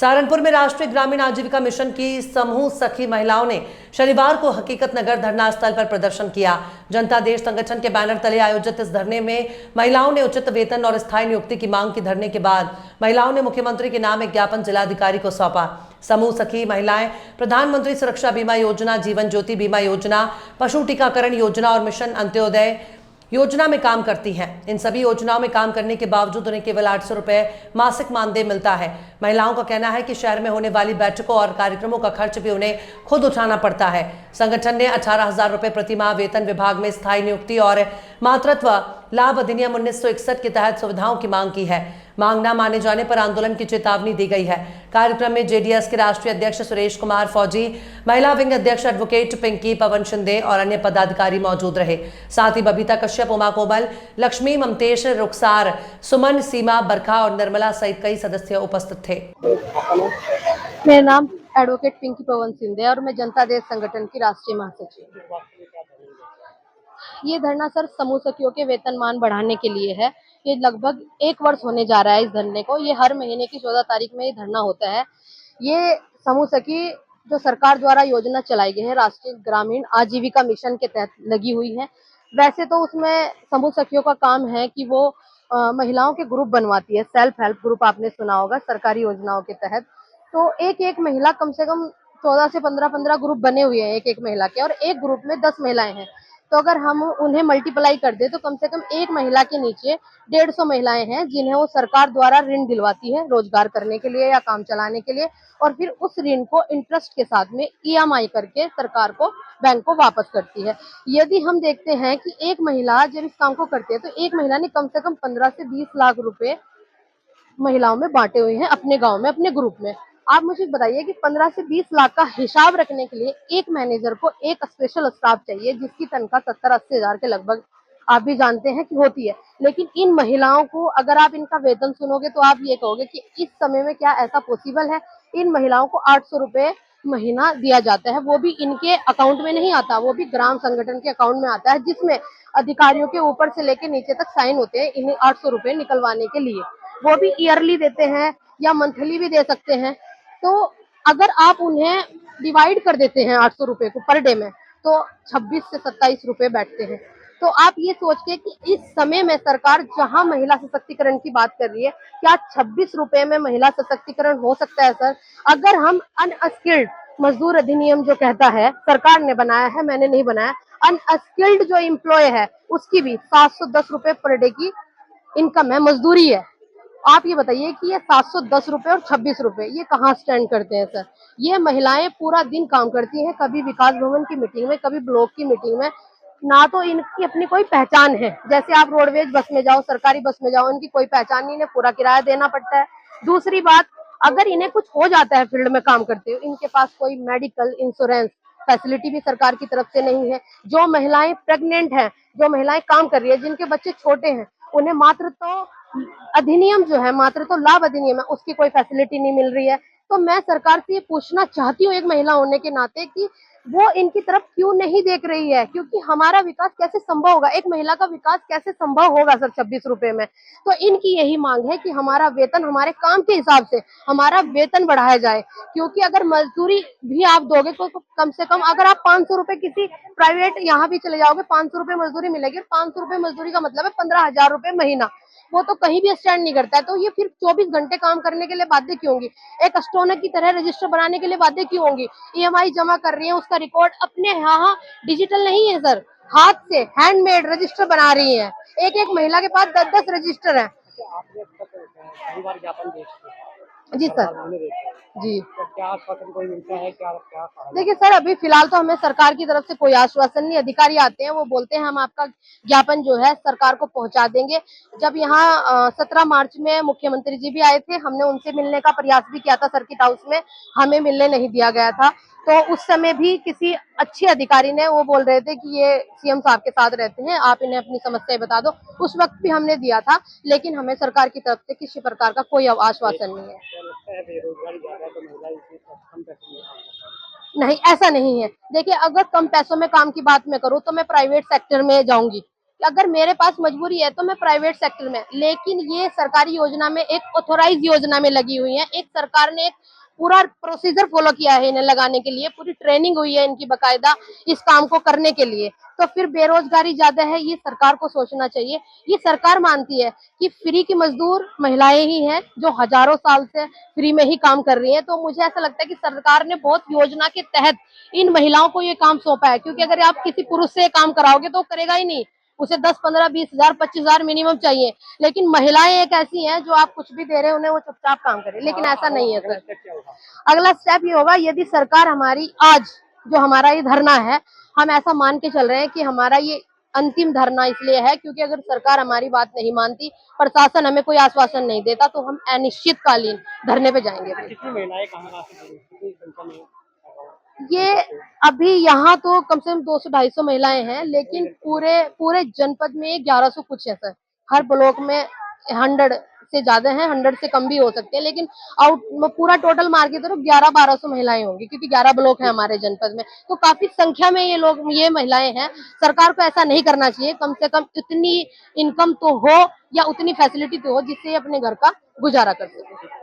सहारनपुर में राष्ट्रीय ग्रामीण आजीविका मिशन की समूह सखी महिलाओं ने शनिवार को हकीकत नगर धरना स्थल पर प्रदर्शन किया। जनता देश संगठन के बैनर तले आयोजित इस धरने में महिलाओं ने उचित वेतन और स्थायी नियुक्ति की मांग की। धरने के बाद महिलाओं ने मुख्यमंत्री के नाम एक ज्ञापन जिलाधिकारी को सौंपा। समूह सखी महिलाएं प्रधानमंत्री सुरक्षा बीमा योजना, जीवन ज्योति बीमा योजना, पशु टीकाकरण योजना और मिशन अंत्योदय योजना में काम करती हैं। इन सभी योजनाओं में काम करने के बावजूद उन्हें केवल 800 रुपए मासिक मानदेय मिलता है। महिलाओं का कहना है कि शहर में होने वाली बैठकों और कार्यक्रमों का खर्च भी उन्हें खुद उठाना पड़ता है। संगठन ने 18,000 रुपए प्रति माह वेतन, विभाग में स्थायी नियुक्ति और मातृत्व लाभ अधिनियम 1961 के तहत सुविधाओं की मांग की है। मांग न माने जाने पर आंदोलन की चेतावनी दी गई है। कार्यक्रम में जेडीएस के राष्ट्रीय अध्यक्ष सुरेश कुमार फौजी, महिला विंग अध्यक्ष एडवोकेट पिंकी पवन शिंदे और अन्य पदाधिकारी मौजूद रहे। साथ ही बबीता कश्यप, उमा कोमल, लक्ष्मी, ममतेश, रुखसार, सुमन, सीमा, बरखा और निर्मला सहित कई सदस्य उपस्थित थे। मेरा नाम एडवोकेट पिंकी पवन शिंदे और मैं जनता देश संगठन की राष्ट्रीय महासचिव। ये धरना सर समूह सखियों के वेतनमान बढ़ाने के लिए है। ये लगभग 1 वर्ष होने जा रहा है इस धरने को। ये हर महीने की 14 तारीख में ये धरना होता है। ये समूह सखी जो सरकार द्वारा योजना चलाई गई है, राष्ट्रीय ग्रामीण आजीविका मिशन के तहत लगी हुई है। वैसे तो उसमें समूह सखियों का काम है कि वो महिलाओं के ग्रुप बनवाती है। सेल्फ हेल्प ग्रुप आपने सुना होगा सरकारी योजनाओं के तहत। तो एक महिला कम से कम 14 से 15 ग्रुप बने हुए हैं एक महिला के, और एक ग्रुप में 10 महिलाएं हैं। तो अगर हम उन्हें मल्टीप्लाई कर दे तो कम से कम एक महिला के नीचे 150 महिलाएं हैं जिन्हें वो सरकार द्वारा ऋण दिलवाती है रोजगार करने के लिए या काम चलाने के लिए, और फिर उस ऋण को इंटरेस्ट के साथ में ईएमआई करके सरकार को, बैंक को वापस करती है। यदि हम देखते हैं कि एक महिला जब इस काम को करती है तो एक महिला ने कम से कम 15 से 20 लाख रुपए महिलाओं में बांटे हुए हैं अपने गांव में, अपने ग्रुप में। आप मुझे बताइए कि 15 से 20 लाख का हिसाब रखने के लिए एक मैनेजर को एक स्पेशल स्टाफ चाहिए जिसकी तनख्वाह 70-80 हजार के लगभग आप भी जानते हैं कि होती है। लेकिन इन महिलाओं को अगर आप इनका वेतन सुनोगे तो आप ये कहोगे कि इस समय में क्या ऐसा पॉसिबल है। इन महिलाओं को 800 रुपए महीना दिया जाता है, वो भी इनके अकाउंट में नहीं आता, वो भी ग्राम संगठन के अकाउंट में आता है, जिसमें अधिकारियों के ऊपर से लेके नीचे तक साइन होते हैं इन्हें 800 रुपए निकलवाने के लिए। वो भी ईयरली देते हैं या मंथली भी दे सकते हैं। तो अगर आप उन्हें डिवाइड कर देते हैं 800 रुपए को पर डे में, तो 26 से 27 रुपए बैठते हैं। तो आप ये सोच के कि इस समय में सरकार जहां महिला सशक्तिकरण की बात कर रही है, क्या 26 रुपए में महिला सशक्तिकरण हो सकता है सर? अगर हम अनस्किल्ड मजदूर अधिनियम जो कहता है, सरकार ने बनाया है, मैंने नहीं बनाया, अनस्किल्ड जो एम्प्लॉय है उसकी भी 710 रुपए पर डे की इनकम है, मजदूरी है। आप ये बताइए कि ये 710 रुपए और 26 रुपए ये कहाँ स्टैंड करते हैं सर? ये महिलाएं पूरा दिन काम करती हैं, कभी विकास भवन की मीटिंग में, कभी ब्लॉक की मीटिंग में। ना तो इनकी अपनी कोई पहचान है, जैसे आप रोडवेज बस में जाओ, सरकारी बस में जाओ, इनकी कोई पहचान नहीं है, पूरा किराया देना पड़ता है। दूसरी बात, अगर इन्हें कुछ हो जाता है फील्ड में काम करते हुए, इनके पास कोई मेडिकल इंश्योरेंस फैसिलिटी भी सरकार की तरफ से नहीं है। जो महिलाएं प्रेग्नेंट हैं, जो महिलाएं काम कर रही है, जिनके बच्चे छोटे हैं, उन्हें मातृत्व अधिनियम जो है, मातृत्व लाभ अधिनियम है, उसकी कोई फैसिलिटी नहीं मिल रही है। तो मैं सरकार से ये पूछना चाहती हूँ एक महिला होने के नाते कि वो इनकी तरफ क्यों नहीं देख रही है, क्योंकि हमारा विकास कैसे संभव होगा, एक महिला का विकास कैसे संभव होगा सर 26 रुपए में? तो इनकी यही मांग है कि हमारा वेतन हमारे काम के हिसाब से हमारा वेतन बढ़ाया जाए, क्योंकि अगर मजदूरी भी आप दोगे तो कम से कम अगर आप 500 रुपए किसी प्राइवेट यहाँ भी चले जाओगे, 500 रुपए मजदूरी मिलेगी, 500 रुपए मजदूरी का मतलब है 15,000 रुपए महीना। वो तो कहीं भी स्टैंड नहीं करता है। तो ये फिर 24 घंटे काम करने के लिए बाध्य क्यों होंगी? एक स्टोनर की तरह रजिस्टर बनाने के लिए बाध्य क्यों होंगी? ईएमआई जमा कर रही है, उसका रिकॉर्ड अपने यहाँ डिजिटल नहीं है सर, हाथ से हैंडमेड रजिस्टर बना रही है। एक महिला के पास 10-10 रजिस्टर है। जी सर, जी। तो क्या आश्वासन कोई मिलता है? क्या क्या देखिए सर, अभी फिलहाल तो हमें सरकार की तरफ से कोई आश्वासन नहीं। अधिकारी आते हैं, वो बोलते हैं हम आपका ज्ञापन जो है सरकार को पहुंचा देंगे। जब यहाँ 17 मार्च में मुख्यमंत्री जी भी आए थे, हमने उनसे मिलने का प्रयास भी किया था सर्किट हाउस में, हमें मिलने नहीं दिया गया था। तो उस समय भी किसी अच्छे अधिकारी ने, वो बोल रहे थे कि ये सीएम साहब के साथ रहते हैं, आप इन्हें अपनी समस्याएं बता दो। उस वक्त भी हमने दिया था, लेकिन हमें सरकार की तरफ से किसी प्रकार का कोई आश्वासन नहीं है। बेरोजगारी ज्यादा है तो महिला इसमें कम पैसे में काम करती है। नहीं, ऐसा नहीं है। देखिए, अगर कम पैसों में काम की बात मैं करूँ तो मैं प्राइवेट सेक्टर में जाऊंगी, अगर मेरे पास मजबूरी है तो मैं प्राइवेट सेक्टर में, लेकिन ये सरकारी योजना में एक ऑथोराइज योजना में लगी हुई है। एक सरकार ने एक पूरा प्रोसीजर फॉलो किया है इन्हें लगाने के लिए, पूरी ट्रेनिंग हुई है इनकी बकायदा इस काम को करने के लिए। तो फिर बेरोजगारी ज्यादा है, ये सरकार को सोचना चाहिए। ये सरकार मानती है कि फ्री की मजदूर महिलाएं ही हैं जो हजारों साल से फ्री में ही काम कर रही हैं। तो मुझे ऐसा लगता है कि सरकार ने बहुत योजना के तहत इन महिलाओं को ये काम सौंपा है, क्योंकि अगर आप किसी पुरुष से काम कराओगे तो वो करेगा ही नहीं, उसे 10, 15, 20,000, 25,000 मिनिमम चाहिए। लेकिन महिलाएं एक ऐसी हैं जो आप कुछ भी दे रहे हैं उन्हें वो चुपचाप काम करे, लेकिन ऐसा नहीं है सर। क्या होगा? अगला स्टेप ये होगा, यदि सरकार हमारी आज जो हमारा ये धरना है, हम ऐसा मान के चल रहे हैं कि हमारा ये अंतिम धरना इसलिए है क्योंकि अगर सरकार हमारी बात नहीं मानती, प्रशासन हमें कोई आश्वासन नहीं देता, तो हम अनिश्चितकालीन धरने पे जाएंगे। कितनी महिलाएं कहाँ से जुड़ी, कितनी संख्या में? ये अभी यहाँ तो कम से कम 200-250 महिलाएं हैं, लेकिन पूरे पूरे जनपद में 1100 कुछ है सर। हर ब्लॉक में 100 से ज्यादा हैं, 100 से कम भी हो सकते हैं, लेकिन पूरा टोटल मार के तो 1100-1200 महिलाएं होंगी, क्योंकि 11 ब्लॉक है हमारे जनपद में। तो काफी संख्या में ये महिलाएं हैं। सरकार को ऐसा नहीं करना चाहिए, कम से कम इतनी इनकम तो हो या उतनी फैसिलिटी तो हो जिससे ये अपने घर का गुजारा कर सके।